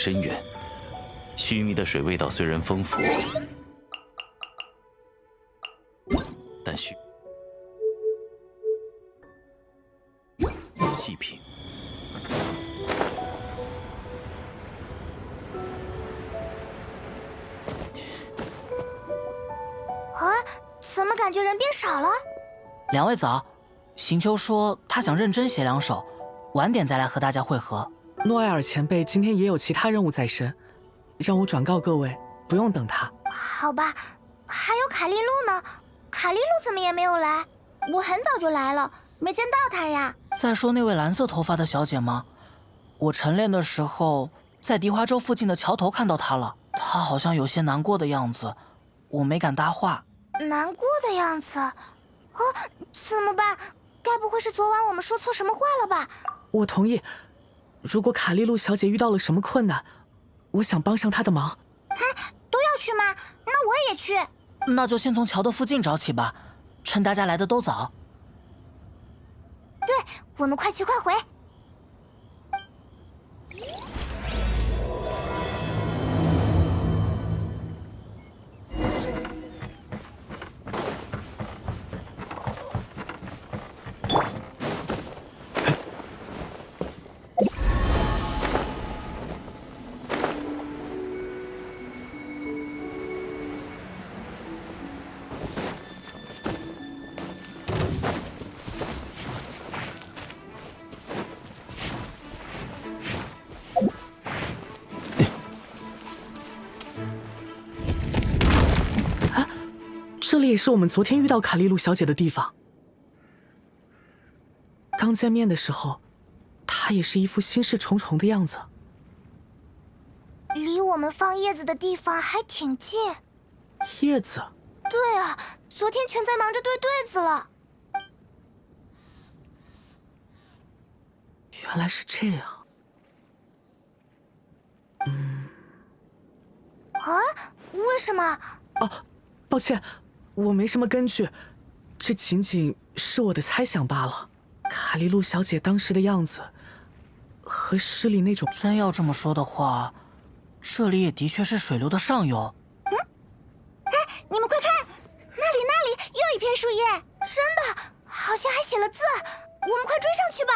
深远。须弥的水味道虽然丰富，但细品。啊，怎么感觉人变少了？两位早，邢秋说他想认真写2首，晚点再来和大家会合。诺埃尔前辈今天也有其他任务在身，让我转告各位，不用等他。好吧，还有卡利路呢？卡利路怎么也没有来？我很早就来了，没见到他呀。在说那位蓝色头发的小姐吗？我晨练的时候在迪华州附近的桥头看到她了，她好像有些难过的样子，我没敢搭话。难过的样子？哦，怎么办？该不会是昨晚我们说错什么话了吧？我同意，如果卡莉露小姐遇到了什么困难，我想帮上她的忙。都要去吗？那我也去。那就先从桥的附近找起吧，趁大家来的都早。对，我们快去快回。这里也是我们昨天遇到卡莉露小姐的地方。刚见面的时候，她也是一副心事重重的样子。离我们放叶子的地方还挺近。叶子？对啊，昨天全在忙着堆对子了。原来是这样。啊？为什么？哦，抱歉，我没什么根据，这仅仅是我的猜想罢了。卡莉露小姐当时的样子，和诗里那种……真要这么说的话，这里也的确是水流的上游。你们快看，那里又一片树叶，真的，好像还写了字。我们快追上去吧。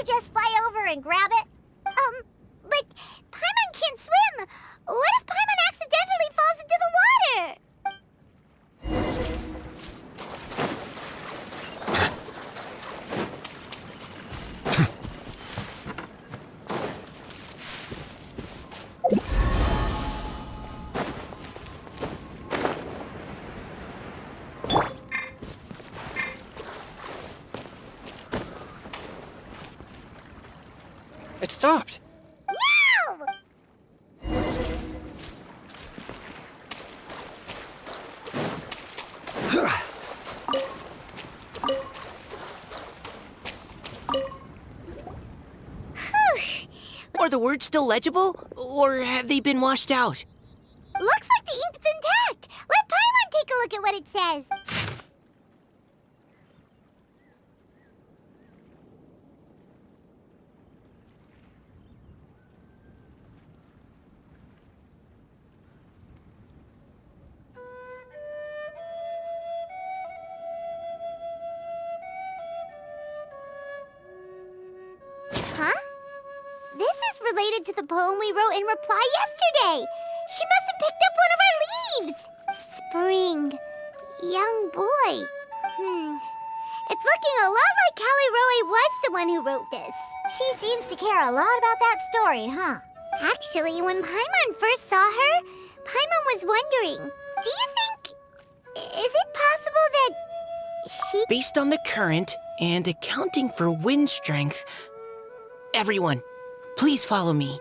Just fly over and grab it? But Paimon can't swim. What if Paimon accidentally falls into the water? It stopped. No! Are the words still legible, or have they been washed out? Looks like the ink's intact. Let Paimon take a look at what it says. Huh? This is related to the poem we wrote in reply yesterday. She must have picked up one of our leaves. Spring. Young boy. It's looking a lot like Callie Roe was the one who wrote this. She seems to care a lot about that story, huh? Actually, when Paimon first saw her, Paimon was wondering, do you think... is it possible that she... Based on the current and accounting for wind strength, everyone, please follow me.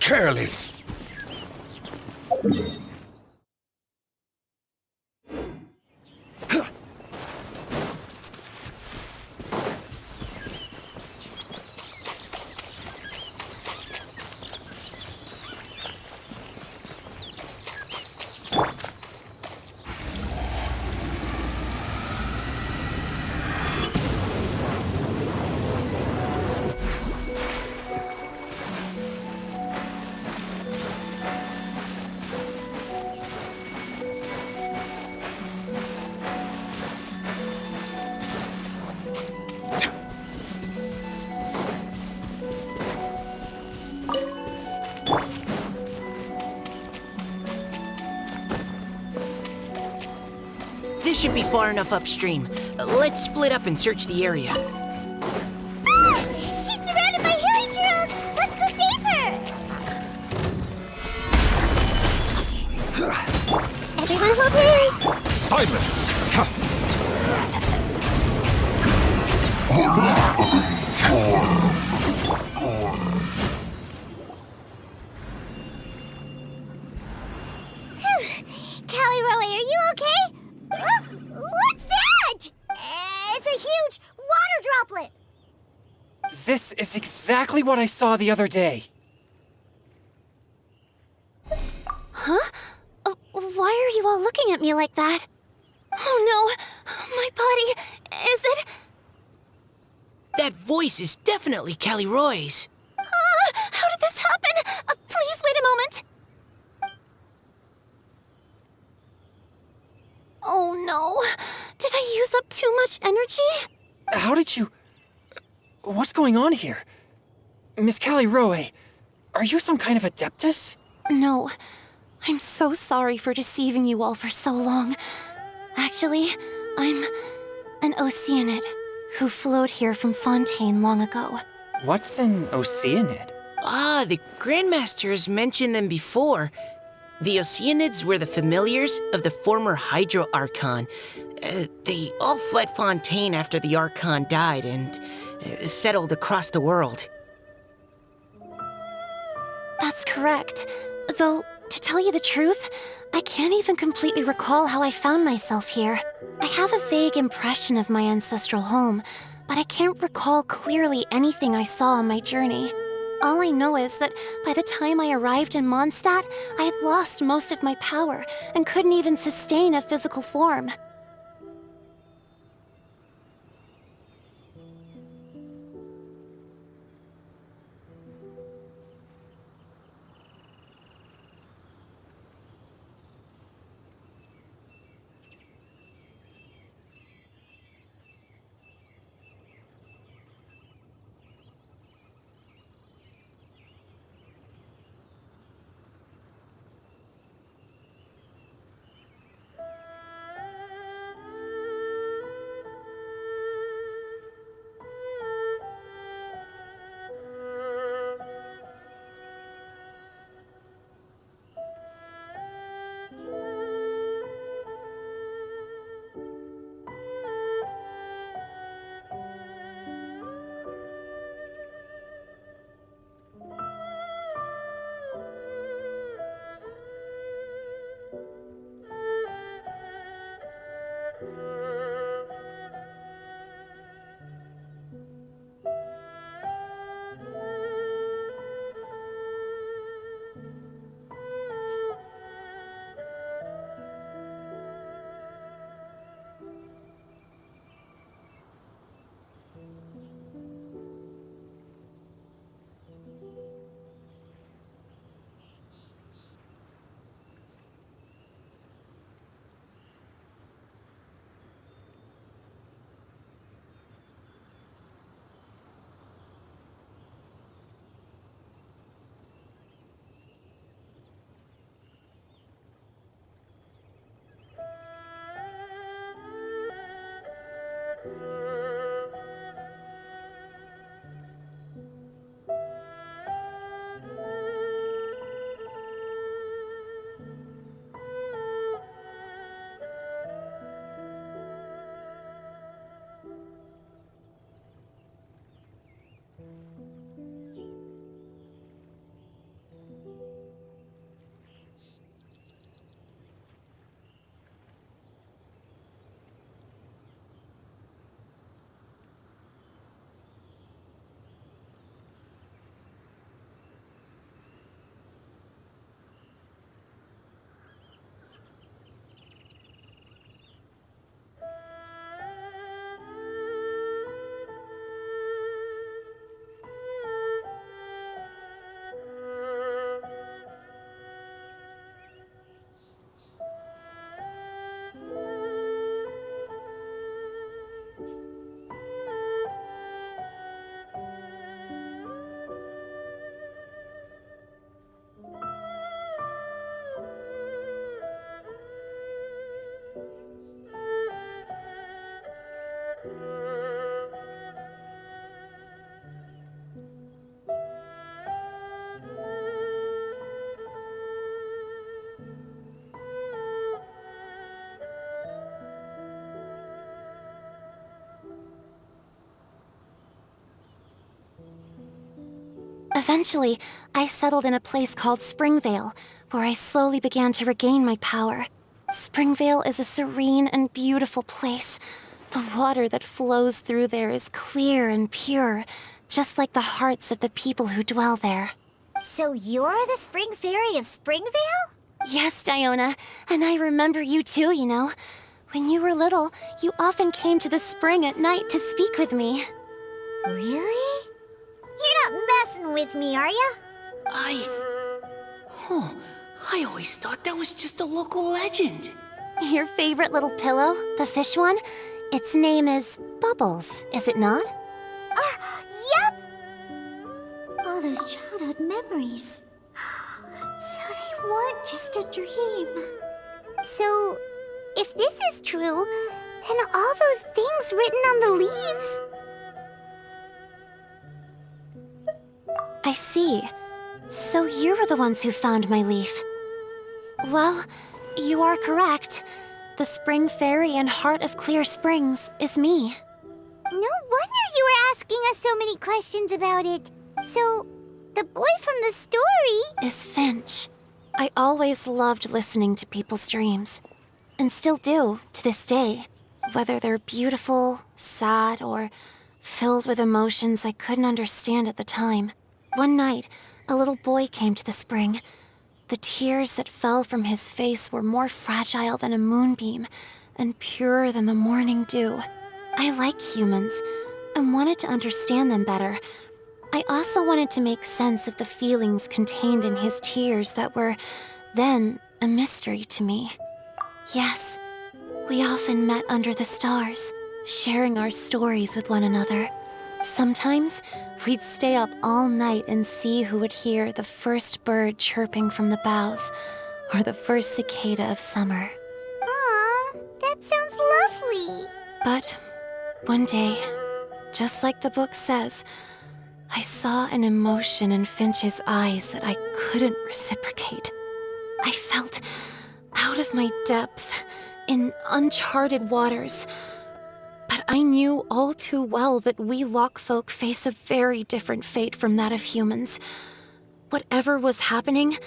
Careless. This should be far enough upstream. Let's split up and search the area. Ah! She's surrounded by hilichurls! Let's go save her! Everyone hold hands! Silence! Callie Roe, are you okay? What's that? It's a huge water droplet. This is exactly what I saw the other day. Huh? Why are you all looking at me like that? Oh no, my body, is it? That voice is definitely Callie Roy's. How did this happen? Please wait a moment. Oh no, did I use up too much energy? How did you... What's going on here? Miss Callie Roe, are you some kind of adeptus? No, I'm so sorry for deceiving you all for so long. Actually, I'm an Oceanid who flowed here from Fontaine long ago. What's an Oceanid? Ah, the Grandmaster has mentioned them before. The Oceanids were the familiars of the former Hydro Archon. They all fled Fontaine after the Archon died and settled across the world. That's correct. Though, to tell you the truth, I can't even completely recall how I found myself here. I have a vague impression of my ancestral home, but I can't recall clearly anything I saw on my journey. All I know is that by the time I arrived in Mondstadt, I had lost most of my power and couldn't even sustain a physical form. Eventually, I settled in a place called Springvale, where I slowly began to regain my power. Springvale is a serene and beautiful place. The water that flows through there is clear and pure, just like the hearts of the people who dwell there. So you're the Spring Fairy of Springvale? Yes, Diona, and I remember you too, you know. When you were little, you often came to the spring at night to speak with me. Really? You're not messing with me, are ya? I always thought that was just a local legend. Your favorite little pillow, the fish one? Its name is Bubbles, is it not? Yep! All those childhood memories. So they weren't just a dream. So, if this is true, then all those things written on the leaves... I see. So you were the ones who found my leaf. Well, you are correct. The Spring Fairy and Heart of Clear Springs is me. No wonder you were asking us so many questions about it. So, the boy from the story Is Finch. I always loved listening to people's dreams, and still do to this day. Whether they're beautiful, sad, or filled with emotions I couldn't understand at the time. One night, a little boy came to the spring. The tears that fell from his face were more fragile than a moonbeam and purer than the morning dew. I like humans and wanted to understand them better. I also wanted to make sense of the feelings contained in his tears that were then a mystery to me. Yes, we often met under the stars, sharing our stories with one another. Sometimes we'd stay up all night and see who would hear the first bird chirping from the boughs or the first cicada of summer. Aw, that sounds lovely. But one day, just like the book says, I saw an emotion in Finch's eyes that I couldn't reciprocate. I felt out of my depth, in uncharted waters. But I knew all too well that we Lockfolk face a very different fate from that of humans. Whatever was happening,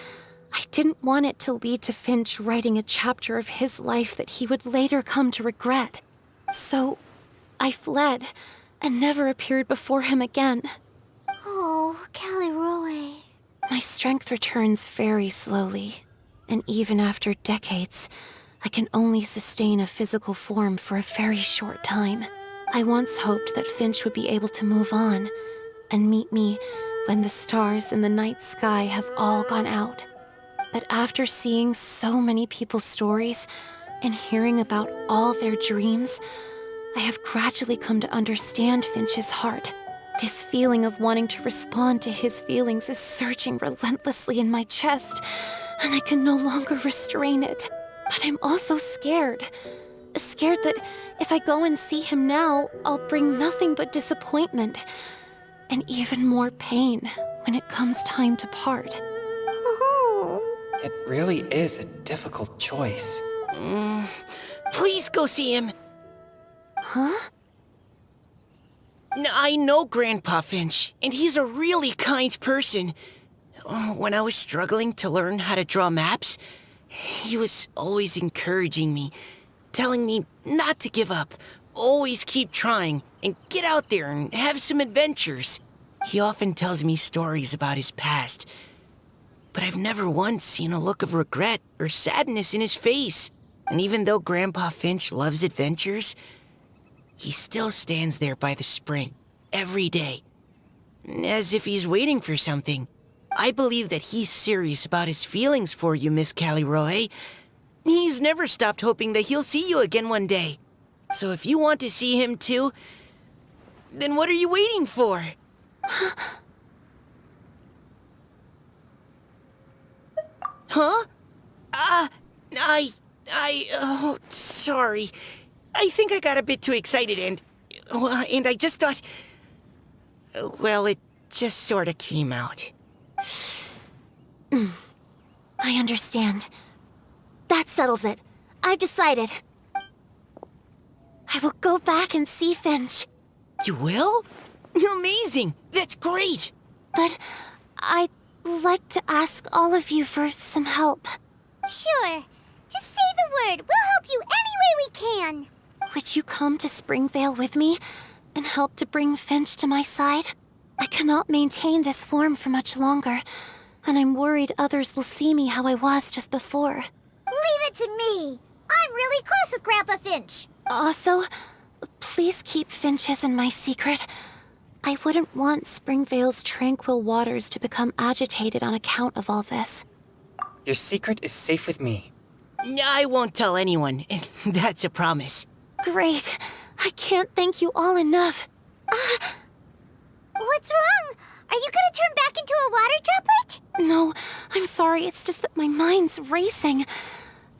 I didn't want it to lead to Finch writing a chapter of his life that he would later come to regret. So, I fled and never appeared before him again. Oh, Callie Roy. My strength returns very slowly, and even after decades, I can only sustain a physical form for a very short time. I once hoped that Finch would be able to move on and meet me when the stars in the night sky have all gone out. But after seeing so many people's stories and hearing about all their dreams, I have gradually come to understand Finch's heart. This feeling of wanting to respond to his feelings is surging relentlessly in my chest, and I can no longer restrain it. But I'm also scared. Scared that if I go and see him now, I'll bring nothing but disappointment and even more pain when it comes time to part. Oh. It really is a difficult choice. Please go see him. Huh? I know Grandpa Finch, and he's a really kind person. When I was struggling to learn how to draw maps, he was always encouraging me, telling me not to give up, always keep trying, and get out there and have some adventures. He often tells me stories about his past, but I've never once seen a look of regret or sadness in his face. And even though Grandpa Finch loves adventures, he still stands there by the spring every day, as if he's waiting for something. I believe that he's serious about his feelings for you, Miss Callie Roy. He's never stopped hoping that he'll see you again one day. So if you want to see him too, then what are you waiting for? Huh? Oh, sorry. I think I got a bit too excited and I just thought, well, it just sort of came out. I understand. That settles it. I've decided. I will go back and see Finch. You will? Amazing! That's great! But I'd like to ask all of you for some help. Sure. Just say the word. We'll help you any way we can. Would you come to Springvale with me and help to bring Finch to my side? I cannot maintain this form for much longer, and I'm worried others will see me how I was just before. Leave it to me. I'm really close with Grandpa Finch. Also, please keep Finch's in my secret. I wouldn't want Springvale's tranquil waters to become agitated on account of all this. Your secret is safe with me. I won't tell anyone. That's a promise. Great. I can't thank you all enough. What's wrong? Are you gonna turn back into a water droplet? No, I'm sorry. It's just that my mind's racing.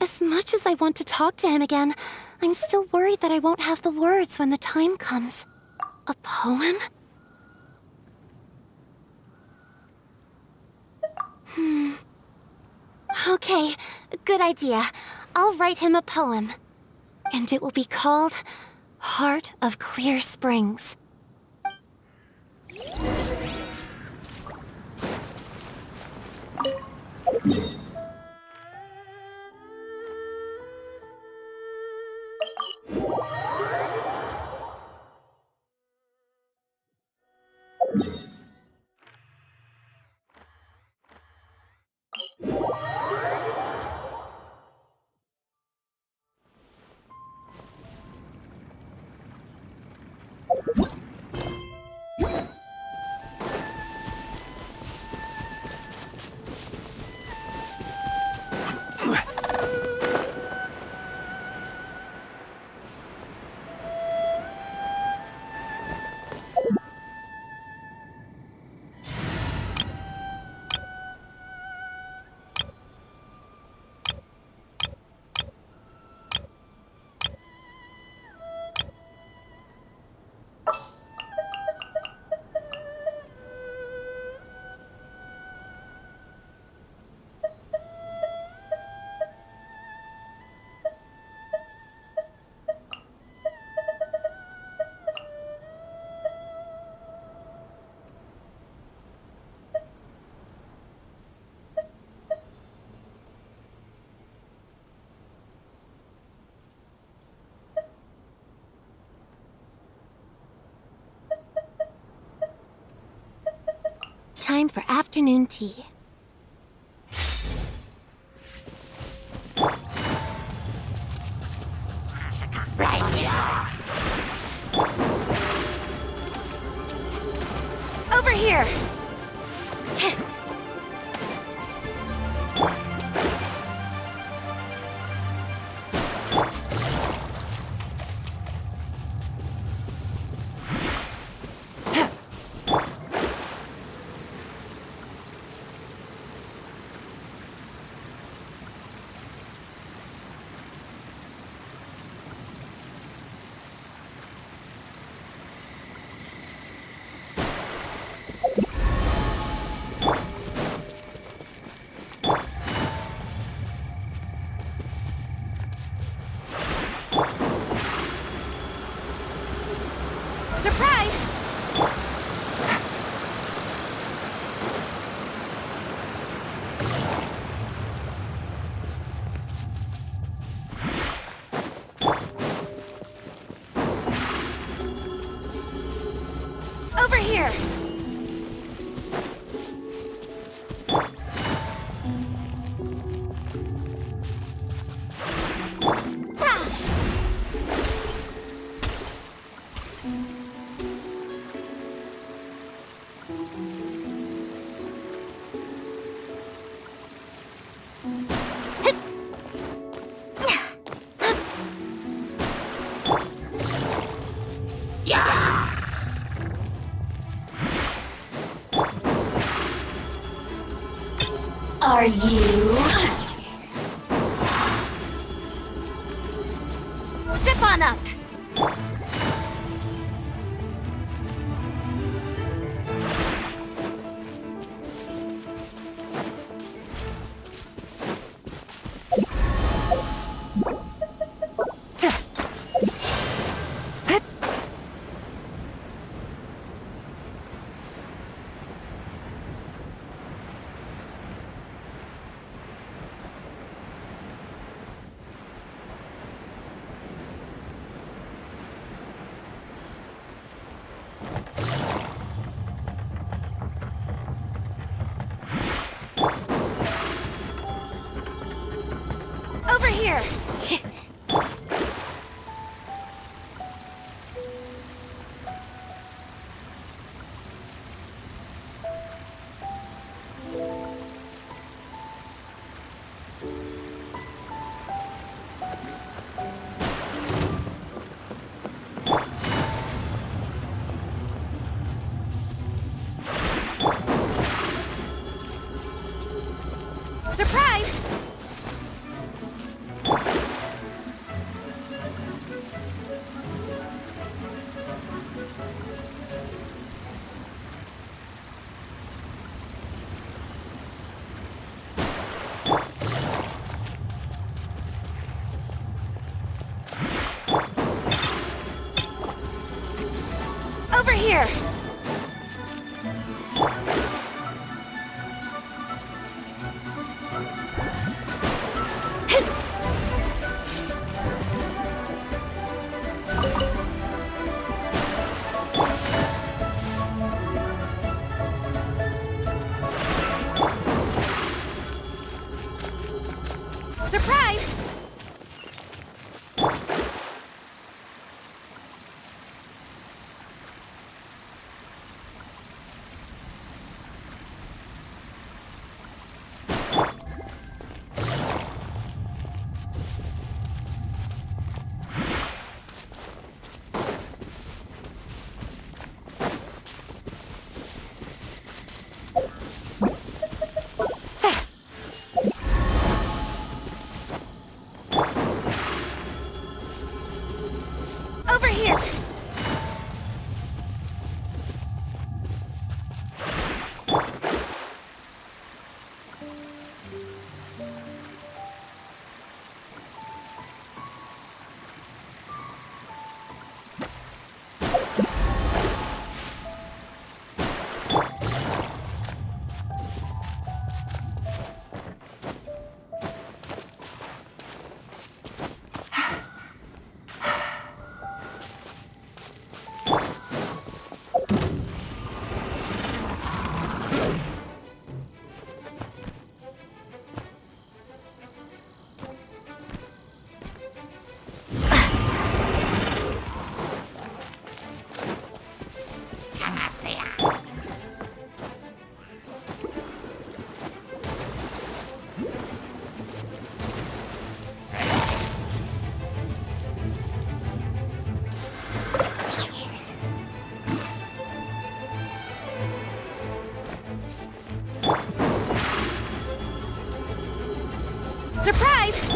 As much as I want to talk to him again, I'm still worried that I won't have the words when the time comes. A poem? Okay, Good idea. I'll write him a poem. And it will be called Heart of Clear Springs. Time for afternoon tea. Over here! Surprise! Over here! Are you? Step on up! Surprise!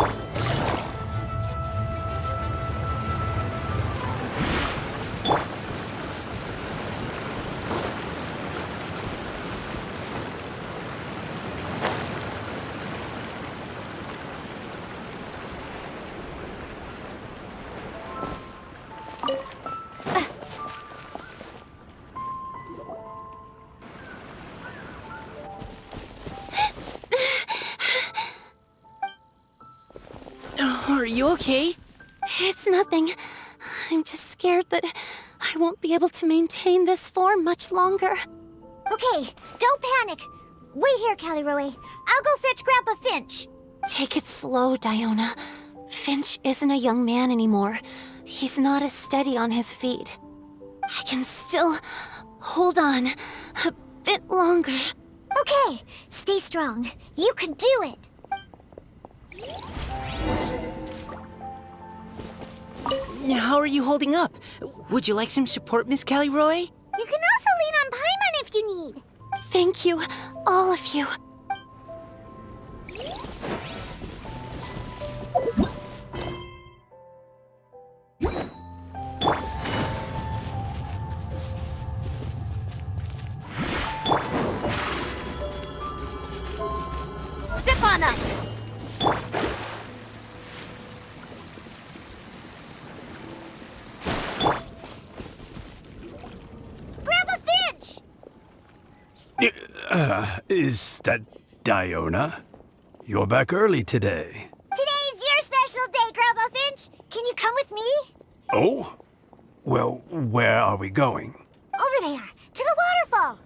Are you okay? It's nothing. I'm just scared that I won't be able to maintain this form much longer. Okay, don't panic. Wait here, Caliroe. I'll go fetch Grandpa Finch. Take it slow, Diona. Finch isn't a young man anymore. He's not as steady on his feet. I can still hold on a bit longer. Okay, stay strong. You can do it. How are you holding up? Would you like some support, Miss Caliroe? You can also lean on Paimon if you need. Thank you, all of you. Step on up. Grandpa Finch! Is that Diona? You're back early today. Today's your special day, Grandpa Finch. Can you come with me? Oh? Well, where are we going? Over there, to the waterfall.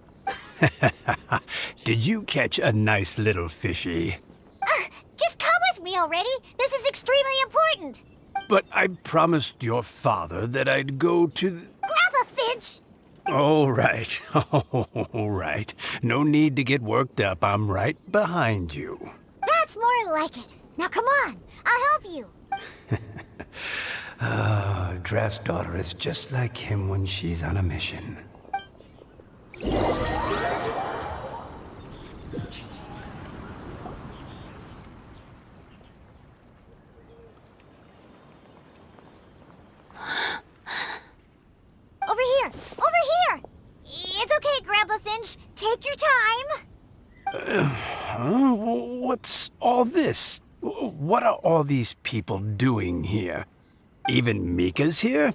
Did you catch a nice little fishy? Just come with me already. This is extremely important. But I promised your father that I'd go to the... Grandpa Finch! All right. All right. No need to get worked up. I'm right behind you. That's more like it. Now come on, I'll help you. Draft's daughter is just like him when she's on a mission. Over here! Over here! It's okay, Grandpa Finch. Take your time. Huh? What's all this? What are all these people doing here? Even Mika's here?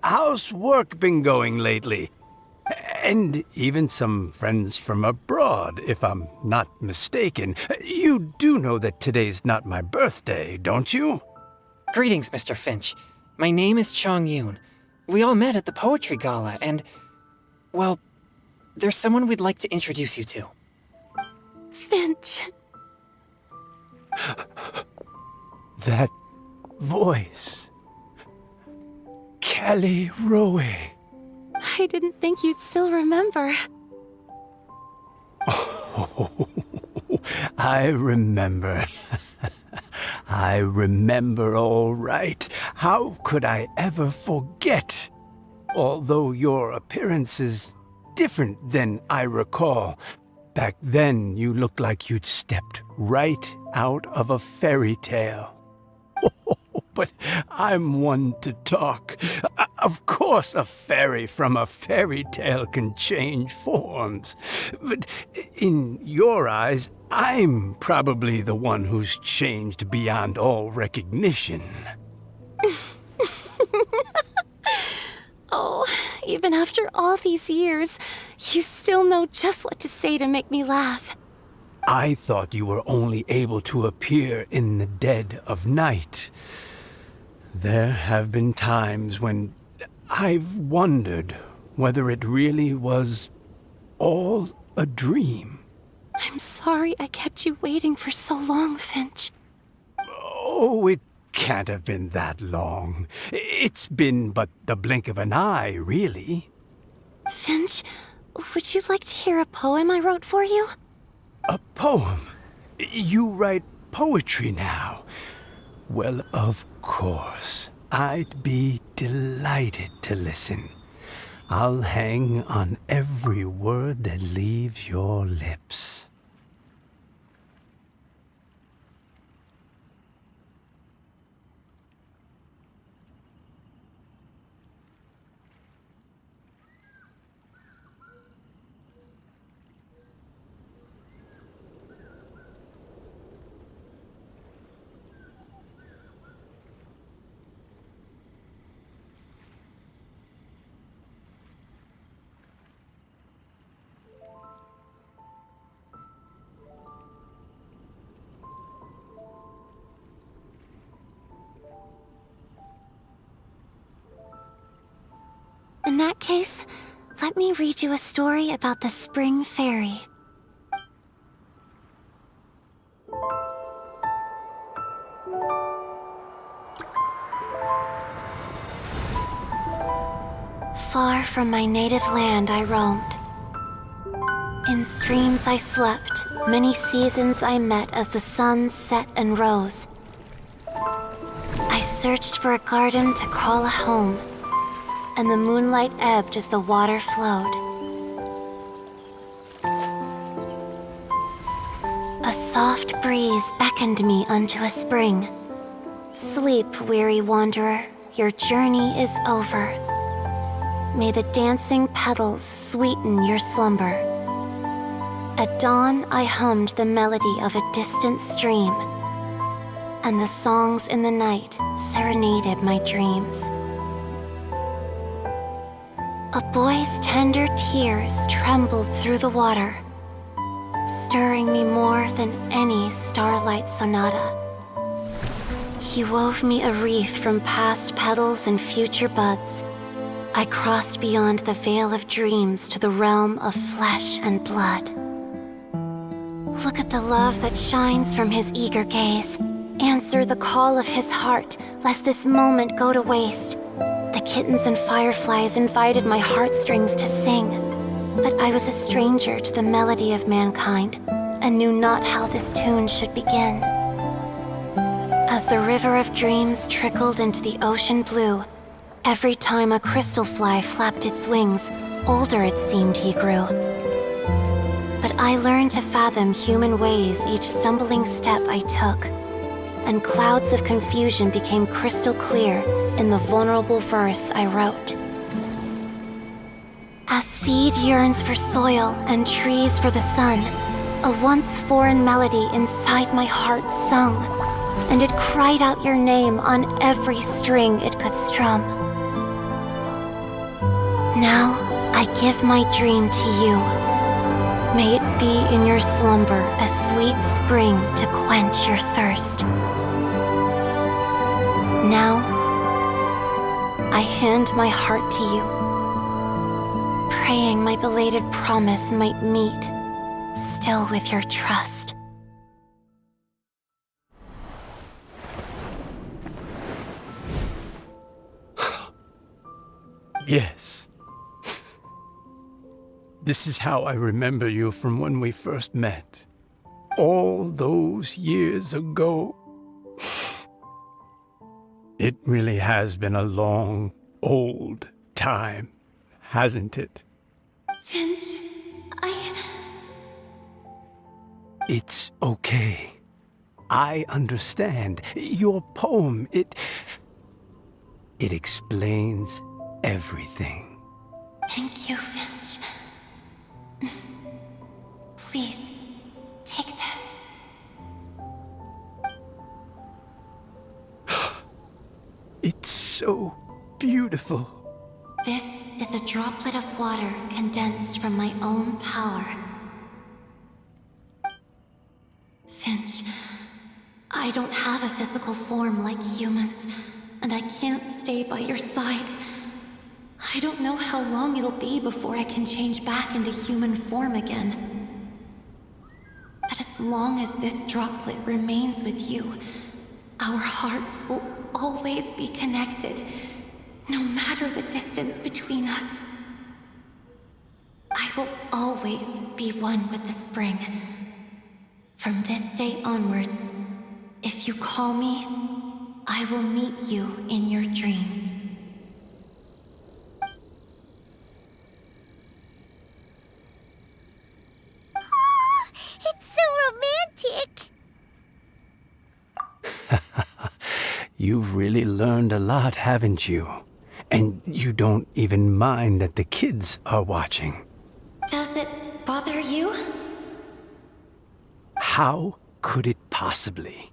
How's work been going lately? And even some friends from abroad, if I'm not mistaken. You do know that today's not my birthday, don't you? Greetings, Mr. Finch. My name is Chong Yoon. We all met at the poetry gala, and, well, there's someone we'd like to introduce you to. Finch. That voice. Caliroe. I didn't think you'd still remember. Oh, I remember. I remember all right. How could I ever forget? Although your appearance is different than I recall. Back then, you looked like you'd stepped right out of a fairy tale. But I'm one to talk. Of course, a fairy from a fairy tale can change forms. But in your eyes, I'm probably the one who's changed beyond all recognition. Oh, even after all these years, you still know just what to say to make me laugh. I thought you were only able to appear in the dead of night. There have been times when I've wondered whether it really was all a dream. I'm sorry I kept you waiting for so long, Finch. Oh, it can't have been that long. It's been but the blink of an eye, really. Finch, would you like to hear a poem I wrote for you? A poem? You write poetry now? Well, of course. I'd be delighted to listen. I'll hang on every word that leaves your lips. In that case, let me read you a story about the Spring Fairy. Far from my native land I roamed. In streams I slept, many seasons I met as the sun set and rose. I searched for a garden to call a home, and the moonlight ebbed as the water flowed. A soft breeze beckoned me unto a spring. Sleep, weary wanderer, your journey is over. May the dancing petals sweeten your slumber. At dawn, I hummed the melody of a distant stream, and the songs in the night serenaded my dreams. A boy's tender tears trembled through the water, stirring me more than any starlight sonata. He wove me a wreath from past petals and future buds. I crossed beyond the veil of dreams to the realm of flesh and blood. Look at the love that shines from his eager gaze. Answer the call of his heart, lest this moment go to waste. The kittens and fireflies invited my heartstrings to sing, but I was a stranger to the melody of mankind, and knew not how this tune should begin. As the river of dreams trickled into the ocean blue, every time a crystal fly flapped its wings, older it seemed he grew. But I learned to fathom human ways each stumbling step I took, and clouds of confusion became crystal clear in the vulnerable verse I wrote. As seed yearns for soil and trees for the sun, a once foreign melody inside my heart sung, and it cried out your name on every string it could strum. Now I give my dream to you. May it be in your slumber a sweet spring to quench your thirst. Now, I hand my heart to you, praying my belated promise might meet, still with your trust. Yes. This is how I remember you from when we first met. All those years ago. It really has been a long, old time, hasn't it? Finch, It's okay. I understand. Your poem, it explains everything. Thank you, Finch. Please, take this. It's so beautiful. This is a droplet of water condensed from my own power. Finch, I don't have a physical form like humans, and I can't stay by your side. I don't know how long it'll be before I can change back into human form again. But as long as this droplet remains with you, our hearts will always be connected, no matter the distance between us. I will always be one with the spring. From this day onwards, if you call me, I will meet you in your dreams. Oh, it's so romantic. You've really learned a lot, haven't you? And you don't even mind that the kids are watching. Does it bother you? How could it possibly?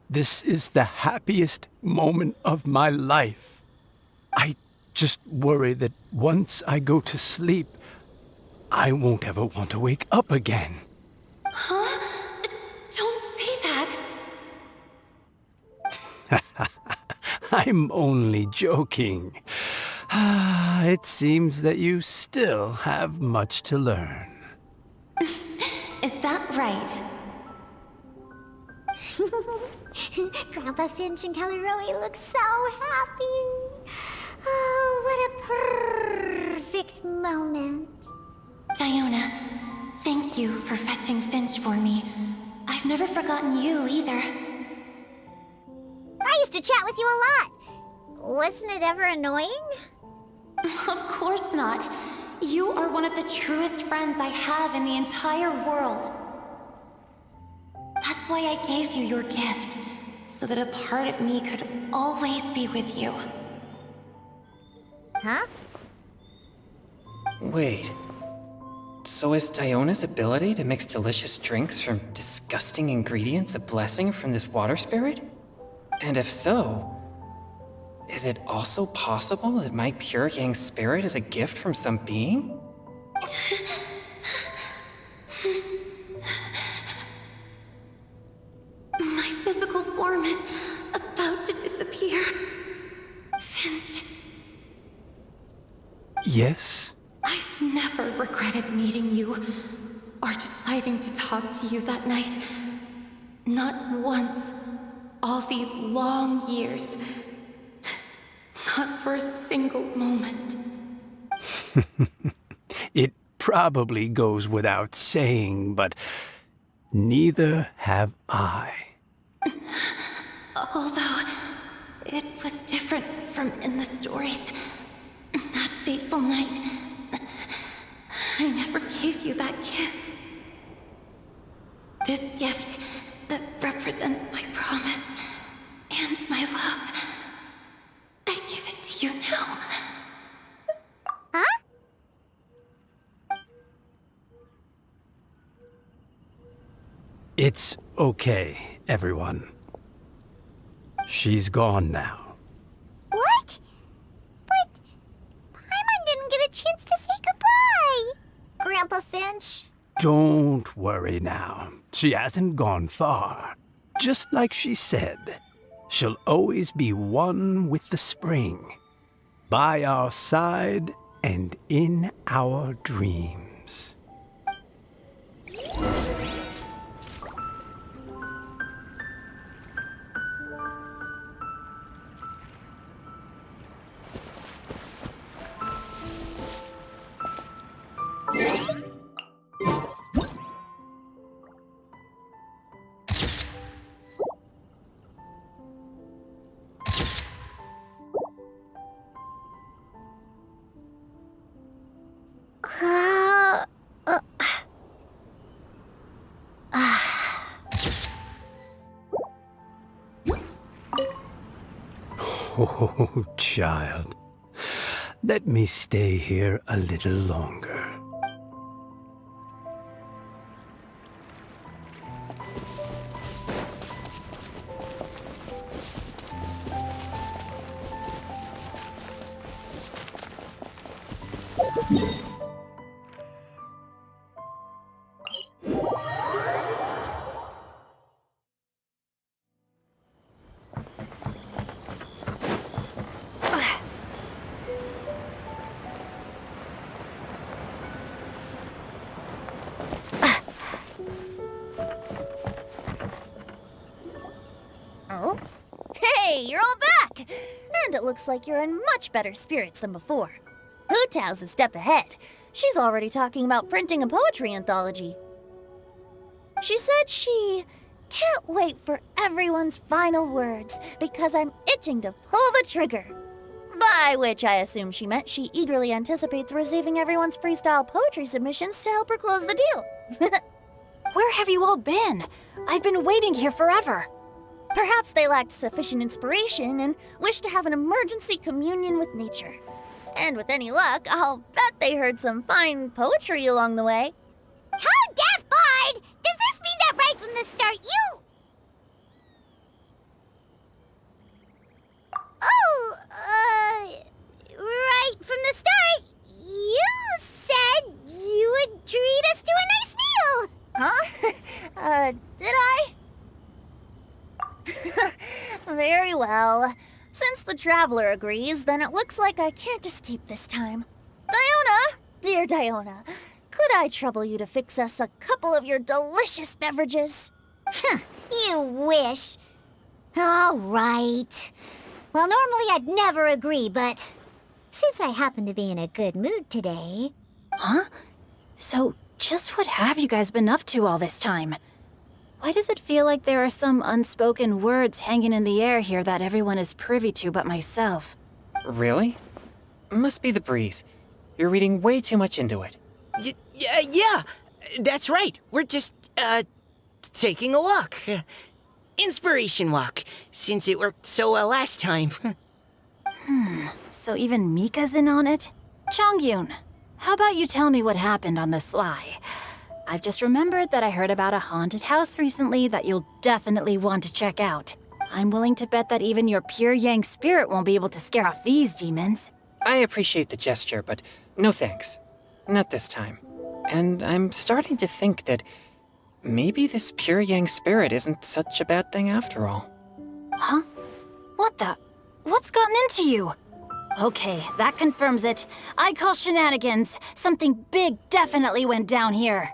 This is the happiest moment of my life. I just worry that once I go to sleep, I won't ever want to wake up again. Huh? Don't say that. I'm only joking. It seems that you still have much to learn. Is that right? Grandpa Finch and Callie Rowe look so happy. Oh, what a perfect moment. Diona, thank you for fetching Finch for me. I've never forgotten you either. I used to chat with you a lot. Wasn't it ever annoying? Of course not. You are one of the truest friends I have in the entire world. That's why I gave you your gift, so that a part of me could always be with you. Huh? Wait. So is Diona's ability to mix delicious drinks from disgusting ingredients a blessing from this water spirit? And if so, is it also possible that my pure yang spirit is a gift from some being? My physical form is about to disappear. Finch, Yes? I've never regretted meeting you or deciding to talk to you that night. Not once. All these long years. Not for a single moment. It probably goes without saying, but neither have I. Although, it was different from in the stories. That fateful night, I never gave you that kiss. This gift that represents my promise and my love, I give it to you now. Huh? It's okay, everyone. She's gone now. What? But Paimon didn't get a chance to say goodbye. Grandpa Finch? Don't worry now. She hasn't gone far. Just like she said, she'll always be one with the spring, by our side and in our dreams. Oh, child. Let me stay here a little longer. Oh? Hey, you're all back! And it looks like you're in much better spirits than before. Hu Tao's a step ahead. She's already talking about printing a poetry anthology. She said she can't wait for everyone's final words because I'm itching to pull the trigger. By which I assume she meant she eagerly anticipates receiving everyone's freestyle poetry submissions to help her close the deal. Where have you all been? I've been waiting here forever. Perhaps they lacked sufficient inspiration and wished to have an emergency communion with nature. And with any luck, I'll bet they heard some fine poetry along the way. Code Death Bard! Does this mean that right from the start you... Oh, right from the start, you said you would treat us to a nice meal! Did I? Very well. Since Since the traveler agrees, then it looks like I can't escape this time. Diona! Dear Diona, could I trouble you to fix us a couple of your delicious beverages? You wish. All right. Well, normally I'd never agree, but since I happen to be in a good mood today... Huh? So, just what have you guys been up to all this time? Why does it feel like there are some unspoken words hanging in the air here that everyone is privy to but myself? Really? Must be the breeze. You're reading way too much into it. Yeah, that's right. We're just, taking a walk. Inspiration walk, since it worked so well last time. So even Mika's in on it? Chongyun, how about you tell me what happened on the sly? I've just remembered that I heard about a haunted house recently that you'll definitely want to check out. I'm willing to bet that even your pure Yang spirit won't be able to scare off these demons. I appreciate the gesture, but no thanks. Not this time. And I'm starting to think that maybe this pure Yang spirit isn't such a bad thing after all. Huh? What the? What's gotten into you? Okay, that confirms it. I call shenanigans. Something big definitely went down here.